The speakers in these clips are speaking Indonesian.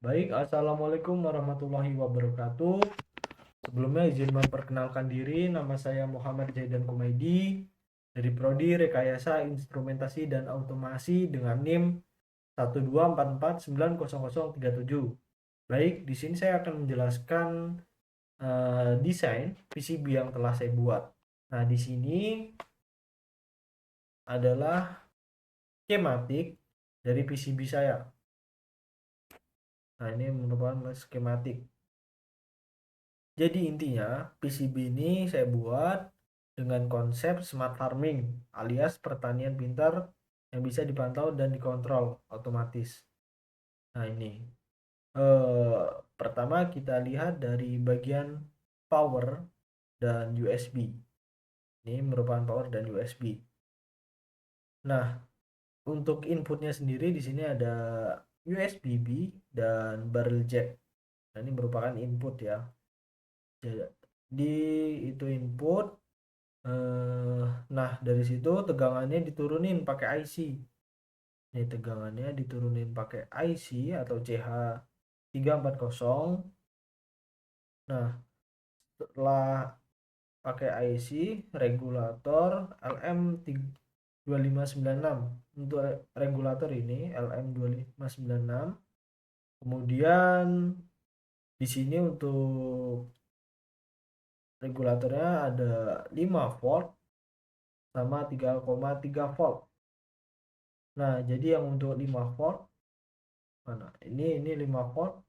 Baik, Assalamualaikum warahmatullahi wabarakatuh. Sebelumnya izin memperkenalkan diri, nama saya Muhammad Zaidan Kumaidi dari Prodi Rekayasa Instrumentasi dan Automasi dengan NIM 124490037. Baik, di sini saya akan menjelaskan desain PCB yang telah saya buat. Nah, di sini adalah skematik dari PCB saya. Nah, ini merupakan skematik. Jadi intinya PCB ini saya buat dengan konsep smart farming alias pertanian pintar yang bisa dipantau dan dikontrol otomatis. Nah ini eh, pertama kita lihat dari bagian power dan USB. Ini merupakan power dan USB. Nah untuk inputnya sendiri di sini ada USB-B dan barrel jack. Nah, ini merupakan input ya. Di itu input. Nah dari situ tegangannya diturunin pakai IC. Ini tegangannya diturunin pakai IC atau CH340. Nah setelah pakai IC regulator LM2596 untuk regulator ini LM2596. Kemudian di sini untuk regulatornya ada 5 volt sama 3,3 volt. Nah, jadi yang untuk 5 volt mana? Ini 5 volt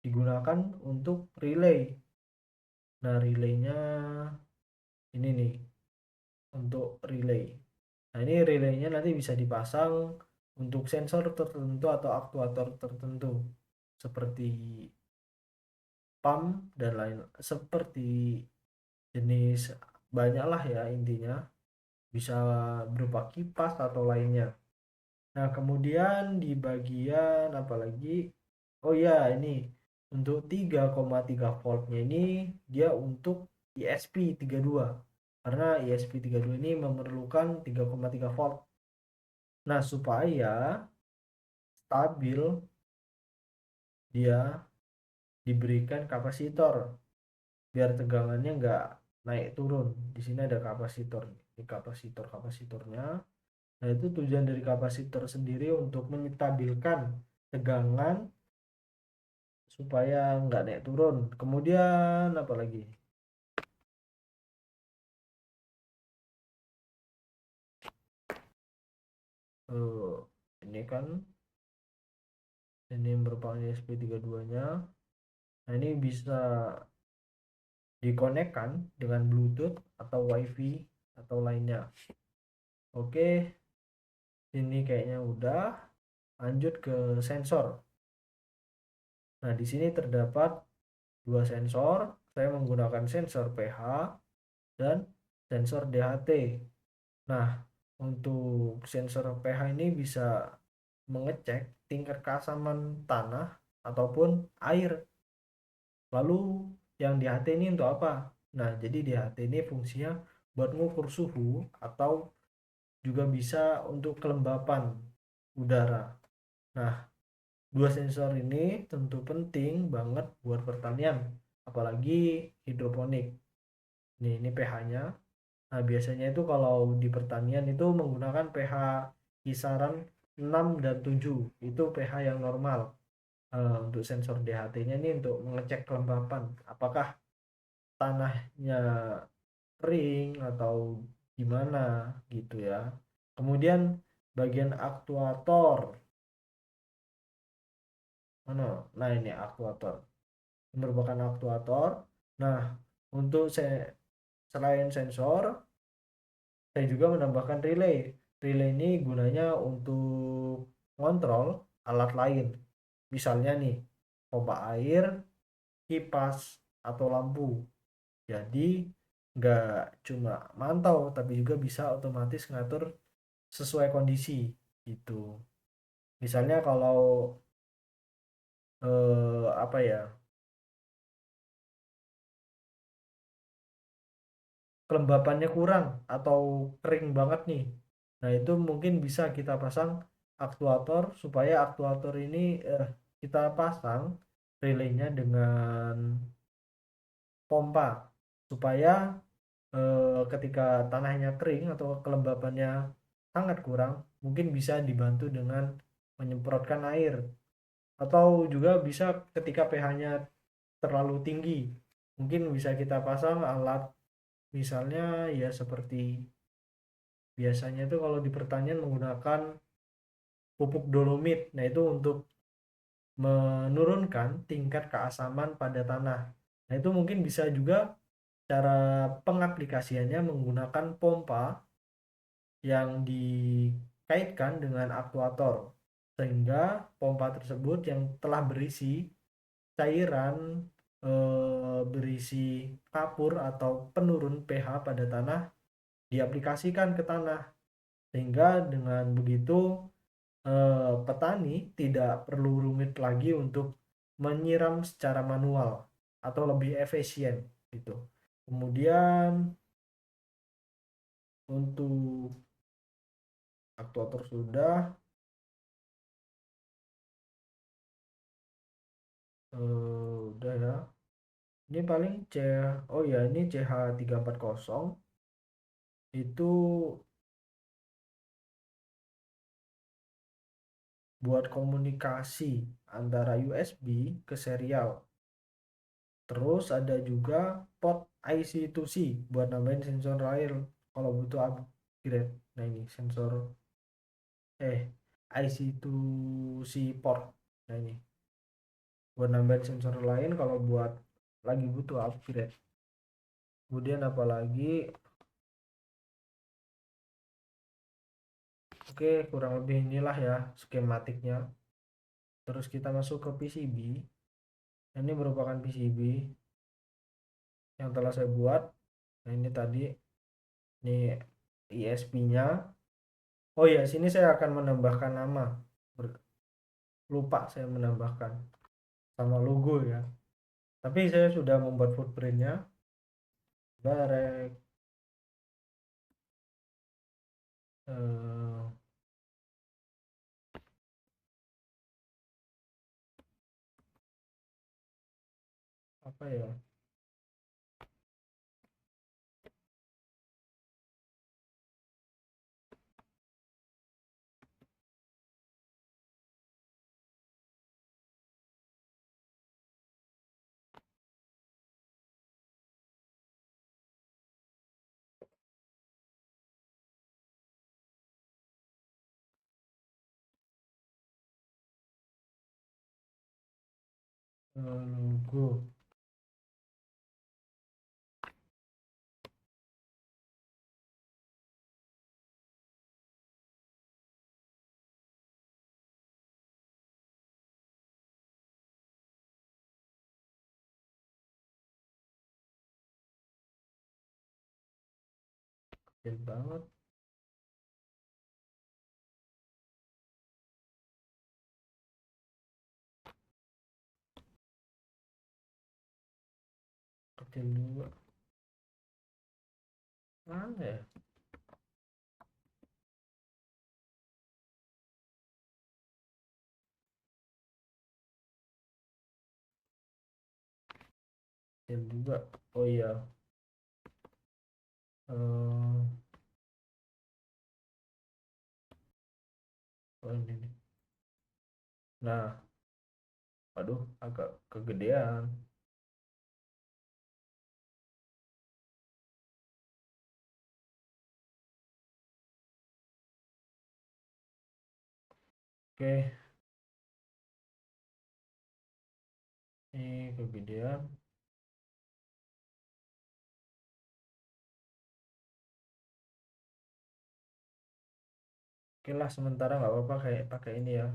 digunakan untuk relay. Nah, relaynya ini nih untuk relay. Nah, ini relaynya nanti bisa dipasang untuk sensor tertentu atau aktuator tertentu seperti pump dan lain seperti jenis banyak lah ya intinya bisa berupa kipas atau lainnya. Nah, kemudian di bagian apalagi? Oh ya, ini untuk 3,3 voltnya ini dia untuk ESP32. Karena ESP32 ini memerlukan 3,3 volt. Nah, supaya stabil dia diberikan kapasitor biar tegangannya nggak naik turun. Di sini ada kapasitor. Ini kapasitornya. Nah, itu tujuan dari kapasitor sendiri untuk menstabilkan tegangan supaya nggak naik turun. Kemudian apa lagi? Eh, ini kan ini merupakan ESP32-nya. Nah, ini bisa dikonekkan dengan Bluetooth atau WiFi atau lainnya. Oke, ini kayaknya udah. Lanjut ke sensor. Nah, di sini terdapat dua sensor. Saya menggunakan sensor pH dan sensor DHT. Nah, untuk sensor pH ini bisa mengecek tingkat keasaman tanah ataupun air. Lalu yang DHT ini untuk apa? Nah, jadi DHT ini fungsinya buat mengukur suhu atau juga bisa untuk kelembapan udara. Nah, dua sensor ini tentu penting banget buat pertanian, apalagi hidroponik. Ini pH-nya. Nah, biasanya itu kalau di pertanian itu menggunakan pH kisaran 6 dan 7. Itu pH yang normal. Untuk sensor DHT-nya ini untuk mengecek kelembapan. Apakah tanahnya kering atau gimana gitu ya. Kemudian bagian aktuator. Mana? Nah, ini aktuator. Ini merupakan aktuator. Nah, untuk selain sensor, saya juga menambahkan relay. Relay ini gunanya untuk kontrol alat lain. Misalnya nih, pompa air, kipas, atau lampu. Jadi nggak cuma mantau, tapi juga bisa otomatis ngatur sesuai kondisi gitu. Misalnya kalau apa ya, kelembapannya kurang atau kering banget nih. Nah, itu mungkin bisa kita pasang aktuator supaya aktuator ini kita pasang relaynya dengan pompa supaya ketika tanahnya kering atau kelembabannya sangat kurang, mungkin bisa dibantu dengan menyemprotkan air, atau juga bisa ketika pH-nya terlalu tinggi, mungkin bisa kita pasang alat, misalnya ya seperti biasanya itu kalau di pertanian menggunakan pupuk dolomit. Nah, itu untuk menurunkan tingkat keasaman pada tanah. Nah, itu mungkin bisa juga cara pengaplikasiannya menggunakan pompa yang dikaitkan dengan aktuator, sehingga pompa tersebut yang telah berisi cairan, berisi kapur atau penurun pH pada tanah diaplikasikan ke tanah, sehingga dengan begitu petani tidak perlu rumit lagi untuk menyiram secara manual atau lebih efisien gitu. Kemudian untuk aktuator sudah, udah ya. Ini paling oh ya, ini CH340 itu buat komunikasi antara USB ke serial. Terus ada juga port IC2C buat nambahin sensor lain kalau butuh upgrade. Nah, ini sensor IC2C port. Nah, ini buat nambahin sensor lain kalau buat lagi butuh upgrade. Kemudian apalagi, oke, kurang lebih inilah ya skematiknya. Terus kita masuk ke PCB. Ini merupakan PCB yang telah saya buat. Nah, ini tadi, ini ISP-nya. Oh ya, sini saya akan menambahkan nama. Lupa saya menambahkan sama logo ya. Tapi saya sudah membuat footprintnya. Barek. Eh, apa ya? Logo. Kecil banget. Kecil juga. Mana ya? Kecil juga. Oh iya. Eh, oh ini nih. Nah, aduh, agak kegedean. Oke, ini kegedean. Oke lah, sementara nggak apa-apa kayak pakai ini ya.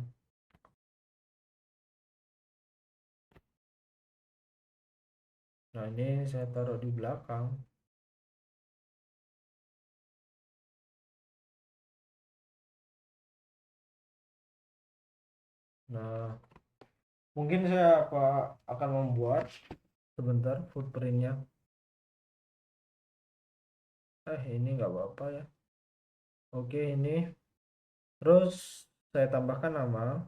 Nah, ini saya taruh di belakang. Nah, mungkin saya akan membuat sebentar footprintnya. Ini nggak apa-apa ya. Oke, ini. Terus saya tambahkan nama.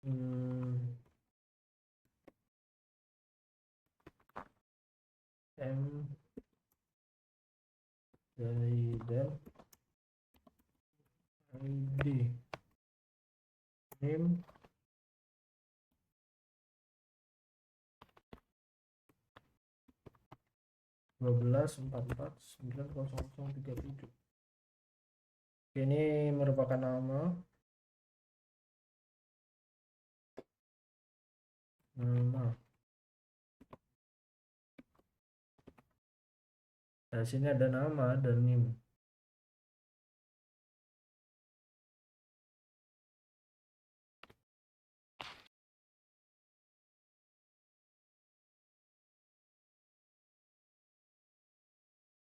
M Zaidan ID NIM 12449037. Ini merupakan nama nah sini ada nama dan NIM.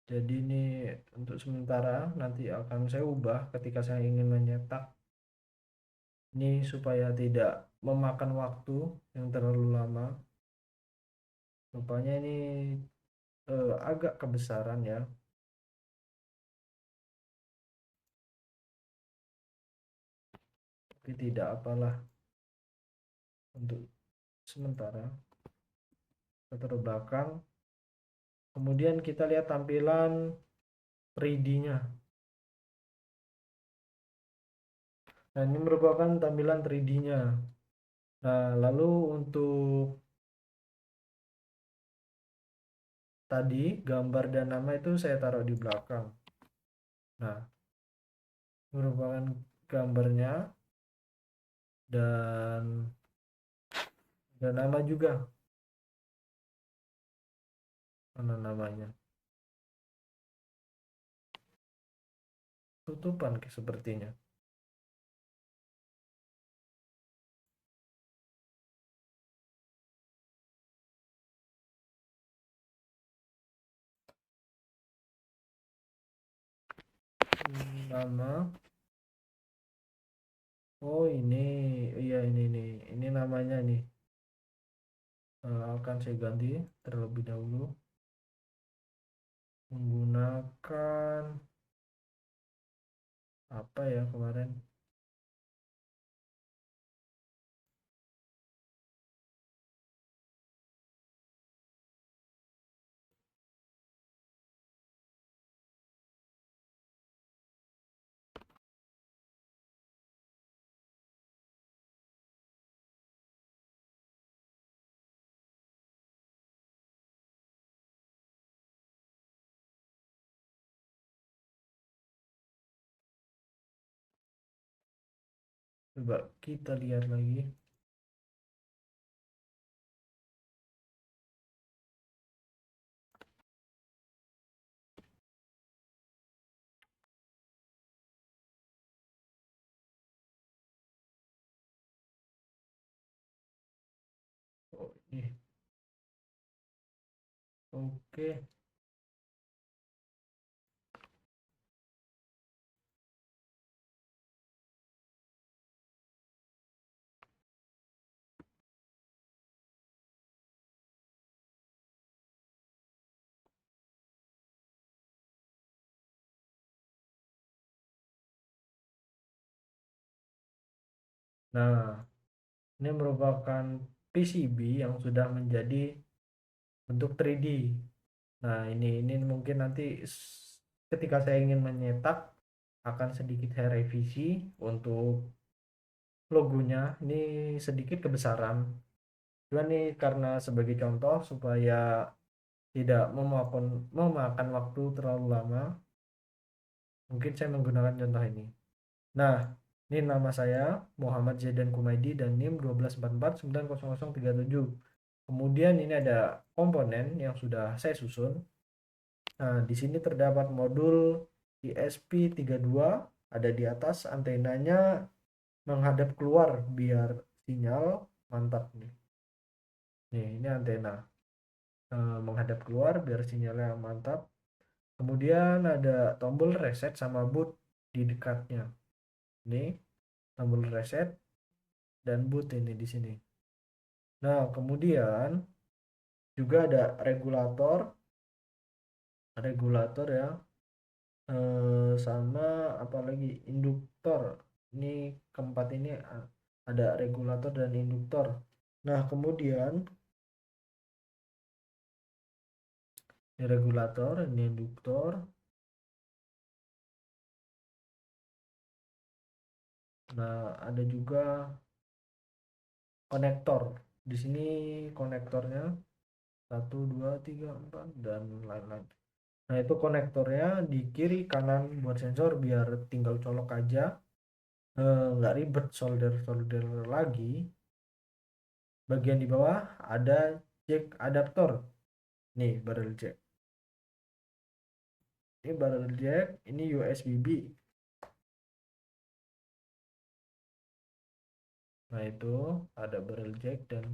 Jadi ini untuk sementara, nanti akan saya ubah ketika saya ingin menyetak ini supaya tidak memakan waktu yang terlalu lama. Rupanya ini agak kebesaran ya. Tapi tidak apalah, untuk sementara kita taruh belakang. Kemudian kita lihat tampilan 3D-nya. Nah, ini merupakan tampilan 3D-nya. Nah, lalu untuk tadi gambar dan nama itu saya taruh di belakang. Nah, merupakan gambarnya dan nama juga. Mana namanya? Tutupan sepertinya. Nama. Oh ini, iya ini namanya nih. Akan saya ganti terlebih dahulu menggunakan apa ya kemarin. Coba kita lihat lagi. Oh, ini. Oke. Nah, ini merupakan PCB yang sudah menjadi bentuk 3D. Nah, ini mungkin nanti ketika saya ingin menyetak akan sedikit saya revisi untuk logonya. Ini sedikit kebesaran. Cuma nih karena sebagai contoh supaya tidak memakan waktu terlalu lama, mungkin saya menggunakan contoh ini. Nah, ini nama saya Muhammad Zaidan Kumaidi dan NIM 1244900037. Kemudian ini ada komponen yang sudah saya susun. Nah, di sini terdapat modul ESP32, ada di atas antenanya menghadap keluar biar sinyal mantap nih. Nih, ini antena menghadap keluar biar sinyalnya mantap. Kemudian ada tombol reset sama boot di dekatnya. Ini tombol reset dan boot ini di sini. Nah, kemudian juga ada regulator ya, sama apalagi induktor. Ini keempat ini ada regulator dan induktor. Nah, kemudian ini regulator, ini induktor. Nah, ada juga konektor. Di sini konektornya 1, 2, 3, 4 dan lain-lain. Nah, itu konektornya di kiri kanan buat sensor biar tinggal colok aja, nggak ribet solder lagi. Bagian di bawah ada jack adaptor. Nih, barrel jack. Ini barrel jack, ini USB-B. Nah, itu ada barrel jack dan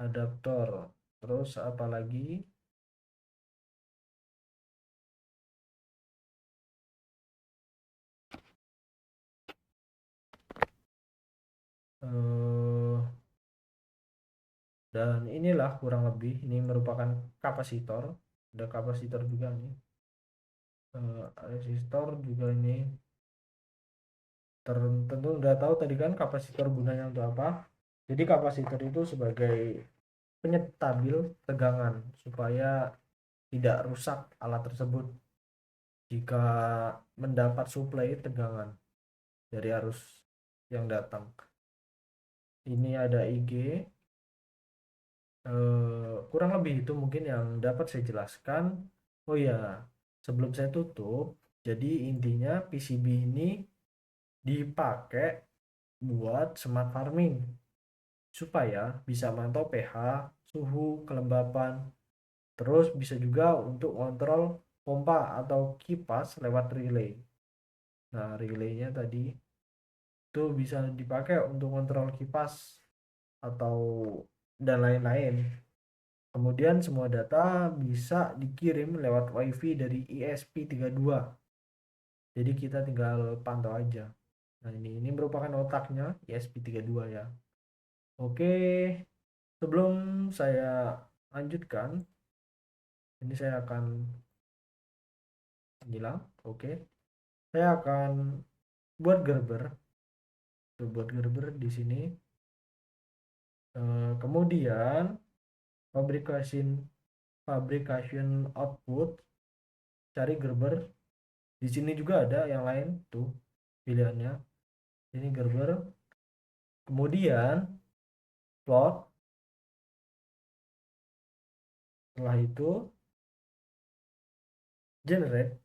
adaptor. Terus apa lagi? Dan inilah kurang lebih, ini merupakan kapasitor. Ada kapasitor juga nih. Resistor juga ini. Tentu udah tahu tadi kan kapasitor gunanya untuk apa. Jadi kapasitor itu sebagai penyetabil tegangan supaya tidak rusak alat tersebut jika mendapat suplai tegangan dari arus yang datang. Ini ada IG, kurang lebih itu mungkin yang dapat saya jelaskan. Oh ya, sebelum saya tutup, jadi intinya PCB ini dipakai buat smart farming supaya bisa mantau pH, suhu, kelembapan. Terus bisa juga untuk kontrol pompa atau kipas lewat relay. Nah, relaynya tadi itu bisa dipakai untuk kontrol kipas atau dan lain-lain. Kemudian semua data bisa dikirim lewat WiFi dari ESP32. Jadi kita tinggal pantau aja. Nah, ini merupakan otaknya ESP32 ya. Oke, sebelum saya lanjutkan, ini saya akan bilang, oke. Saya akan buat Gerber. Buat Gerber di sini. Kemudian fabrication output, cari Gerber. Di sini juga ada yang lain tuh pilihannya. Ini Gerber. Kemudian plot. Setelah itu generate.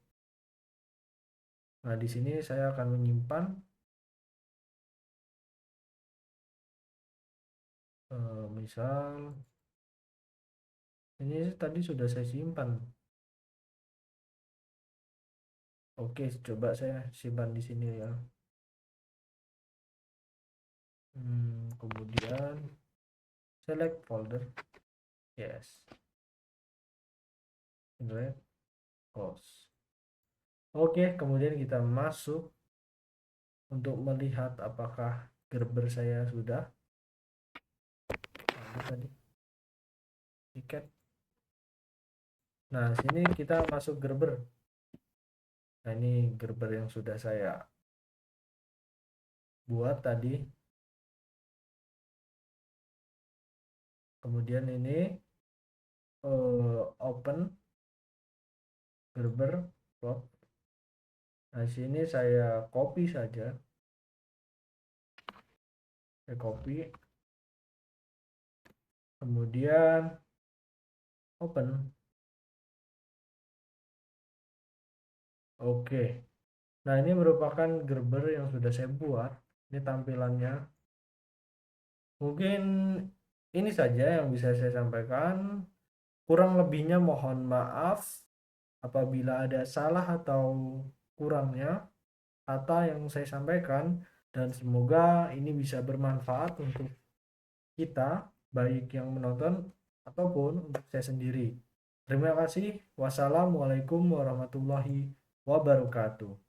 Nah, di sini saya akan menyimpan misal ini tadi sudah saya simpan. Oke, coba saya simpan di sini ya. Kemudian select folder. Yes. Generate close. Oke, kemudian kita masuk untuk melihat apakah Gerber saya sudah. Tadi tiket. Nah, sini kita masuk Gerber. Nah, ini Gerber yang sudah saya buat tadi. Kemudian ini open Gerber plot. Nah, sini saya copy saja. Saya copy. Kemudian open. Oke. Nah, ini merupakan Gerber yang sudah saya buat. Ini tampilannya. Mungkin ini saja yang bisa saya sampaikan. Kurang lebihnya mohon maaf apabila ada salah atau kurangnya kata yang saya sampaikan, dan semoga ini bisa bermanfaat untuk kita, baik yang menonton ataupun untuk saya sendiri. Terima kasih. Wassalamualaikum warahmatullahi wabarakatuh.